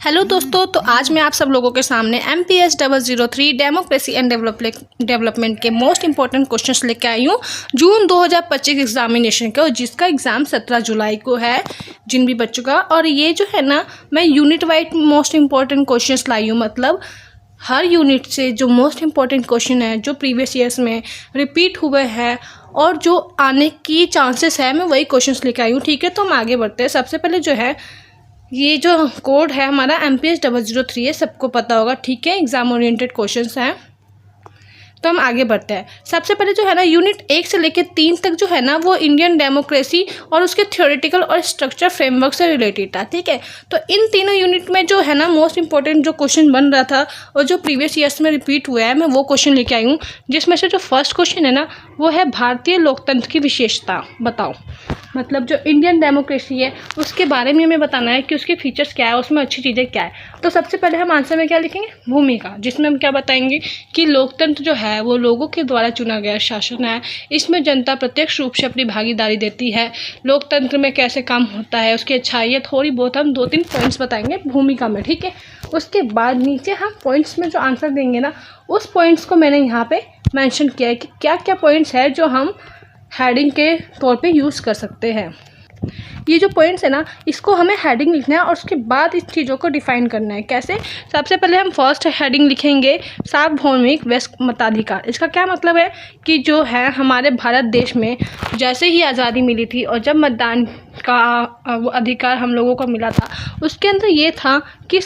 Hello दोस्तों, तो आज मैं आप सब लोगों के सामने MPS 003 डेमोक्रेसी एंड डेवलपमेंट के मोस्ट इंपॉर्टेंट क्वेश्चंस लेके आई हूँ जून 2025 एग्जामिनेशन का, और जिसका एग्ज़ाम 17 जुलाई को है जिन भी बच्चों का। और ये जो है ना, मैं unit wise most important questions लाई हूँ, मतलब हर यूनिट से जो मोस्ट इंपॉर्टेंट क्वेश्चन है जो प्रीवियस ईयर्स में रिपीट हुए हैं और जो आने की चांसेस है, मैं वही क्वेश्चंस लेके आई हूँ। ठीक है, तो हम आगे बढ़ते हैं। सबसे पहले जो है, ये जो कोड है हमारा MPS 003 है, सबको पता होगा। ठीक है, एग्जाम ओरिएंटेड क्वेश्चंस हैं, तो हम आगे बढ़ते हैं। सबसे पहले जो है ना, यूनिट 1 से लेकर 3 तक जो है ना, वो इंडियन डेमोक्रेसी और उसके थ्योरेटिकल और स्ट्रक्चर फ्रेमवर्क से रिलेटेड था। ठीक है, तो इन तीनों यूनिट में जो है ना, मोस्ट इंपॉर्टेंट जो क्वेश्चन बन रहा था और जो प्रीवियस ईयर्स में रिपीट हुआ है, मैं वो क्वेश्चन लेके आई हूँ। जिसमें से जो फर्स्ट क्वेश्चन है ना, वो है भारतीय लोकतंत्र की विशेषता बताओ। मतलब जो इंडियन डेमोक्रेसी है उसके बारे में हमें बताना है कि उसके फीचर्स क्या है, उसमें अच्छी चीज़ें क्या है। तो सबसे पहले हम आंसर में क्या लिखेंगे, भूमिका, जिसमें हम क्या बताएंगे कि लोकतंत्र जो है वो लोगों के द्वारा चुना गया शासन है। इसमें जनता प्रत्यक्ष रूप से अपनी भागीदारी देती है। लोकतंत्र में कैसे काम होता है, उसकी अच्छाइयाँ थोड़ी बहुत हम 2-3 पॉइंट्स बताएंगे भूमिका में। ठीक है, उसके बाद नीचे हम पॉइंट्स में जो आंसर देंगे ना, उस पॉइंट्स को मैंने यहाँ पे मेंशन किया है कि क्या क्या पॉइंट्स है जो हम हेडिंग के तौर पे यूज़ कर सकते हैं। ये जो पॉइंट्स है ना, इसको हमें हेडिंग लिखना है और उसके बाद इस चीज़ों को डिफाइन करना है। कैसे? सबसे पहले हम फर्स्ट हेडिंग लिखेंगे सार्वभौमिक वयस्क मताधिकार। इसका क्या मतलब है कि जो है हमारे भारत देश में जैसे ही आज़ादी मिली थी और जब मतदान का अधिकार हम लोगों को मिला था, उसके अंदर ये था कि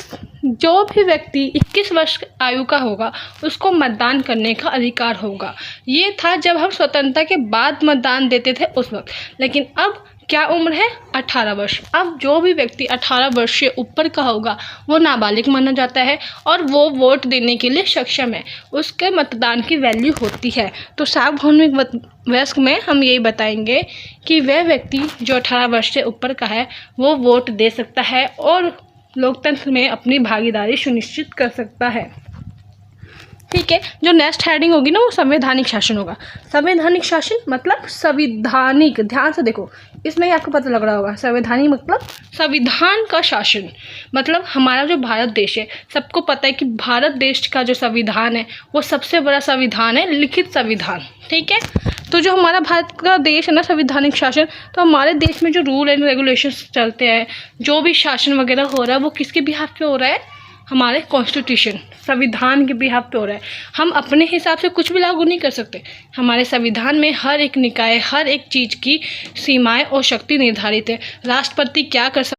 जो भी व्यक्ति 21 वर्ष आयु का होगा उसको मतदान करने का अधिकार होगा। ये था जब हम स्वतंत्रता के बाद मतदान देते थे उस वक्त। लेकिन अब क्या उम्र है? 18 वर्ष। अब जो भी व्यक्ति 18 वर्ष से ऊपर का होगा वो नाबालिग माना जाता है और वो वोट देने के लिए सक्षम है, उसके मतदान की वैल्यू होती है। तो सार्वभौमिक वयस्क में हम यही बताएंगे कि वह व्यक्ति जो 18 वर्ष से ऊपर का है वो वोट दे सकता है और लोकतंत्र में अपनी भागीदारी सुनिश्चित कर सकता है। ठीक है, जो नेक्स्ट हेडिंग होगी ना, वो संवैधानिक शासन होगा। संवैधानिक शासन मतलब संविधानिक, ध्यान से देखो, इसमें ही आपको पता लग रहा होगा। संवैधानिक मतलब संविधान का शासन। मतलब हमारा जो भारत देश है, सबको पता है कि भारत देश का जो संविधान है वो सबसे बड़ा संविधान है, लिखित संविधान। ठीक है, तो जो हमारा भारत का देश है ना, संवैधानिक शासन, तो हमारे देश में जो रूल एंड रेगुलेशंस चलते हैं, जो भी शासन वगैरह हो रहा है, वो किसके बिहाफ पे हो रहा है? हमारे कॉन्स्टिट्यूशन, संविधान के बिहाफ पे हो रहा है। हम अपने हिसाब से कुछ भी लागू नहीं कर सकते। हमारे संविधान में हर एक निकाय, हर एक चीज़ की सीमाएं और शक्ति निर्धारित है। राष्ट्रपति क्या कर सकते